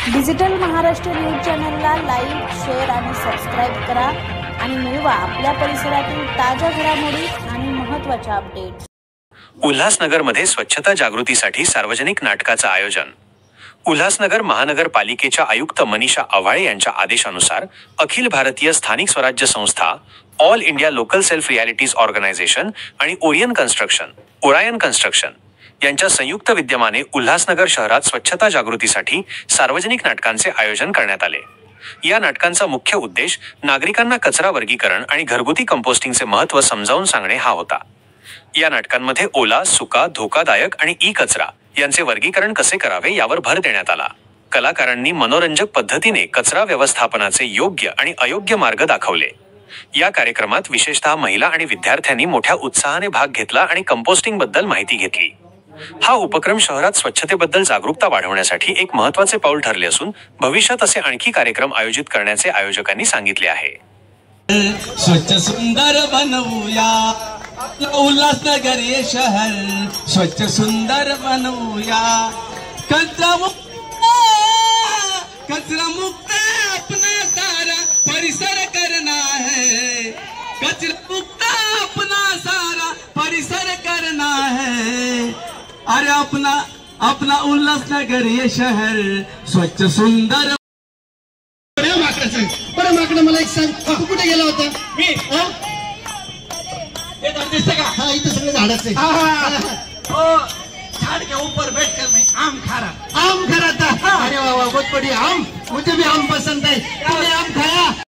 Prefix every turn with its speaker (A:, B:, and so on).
A: Digital Maharashtra news चॅनलला like, share आणि subscribe करा आणि मिळवा आपल्या परिसरातील ताज्या घडामोडी आणि महत्त्वाच्या अपडेट्स।
B: उल्हासनगरमध्ये स्वच्छता जागृतीसाठी सार्वजनिक नाटकाचं आयोजन। उल्हासनगर महानगरपालिकेच्या आयुक्त मनीषा आव्हाळे यांच्या आदेशानुसार अखिल भारतीय स्थानिक स्वराज्य संस्था, all India local self realities organisation आणि ओरायन कन्स्ट्रक्शन यांच्या संयुक्त विद्यमाने उल्हासनगर शहरात स्वच्छता जागृतीसाठी सार्वजनिक नाटकांचे आयोजन करण्यात आले। या नाटकांचा मुख्य उद्देश नागरिकांना कचरा वर्गीकरण आणि घरगुती कंपोस्टिंगचे महत्त्व समजावून सांगणे हा होता। या नाटकांमध्ये ओला, सुका, धोकादायक आणि ई-कचरा यांचे वर्गीकरण कसे करावे यावर भर देण्यात आला। कलाकारांनी मनोरंजक पद्धतीने कचरा व्यवस्थापनाचे योग्य आणि अयोग्य मार्ग दाखवले। या कार्यक्रमात विशेषतः महिला आणि विद्यार्थ्यांनी मोठ्या उत्साहाने भाग घेतला आणि कंपोस्टिंगबद्दल माहिती घेतली। हा उपक्रम शहरात स्वच्छतेबद्दल जागरूकता वाढवण्यासाठी एक महत्त्वाचे पाऊल ठरले असून भविष्यात असे आणखी कार्यक्रम आयोजित करण्याचे आयोजकांनी सांगितले आहे।
C: स्वच्छ सुंदर बनवूया उल्हासनगर ये शहर, स्वच्छ सुंदर बनवूया। कचरा मुक्त अपना सारा परिसर करना है, कचरा मुक्त अपना सारा परिसर करना है। अरे अपना उल्हासनगर ये शहर स्वच्छ सुंदर।
D: बरं माकडं मला एक सांग, तू कुठे गेला होता?
C: मी दिसते का?
D: हा, इथं सगळे झाडच आहे।
C: झाड़ के ऊपर बैठकर मैं आम खा रहा
D: था। अरे वाह वाह, बहुत बढ़िया। आम, मुझे भी आम पसंद है। तुमने आम खाया?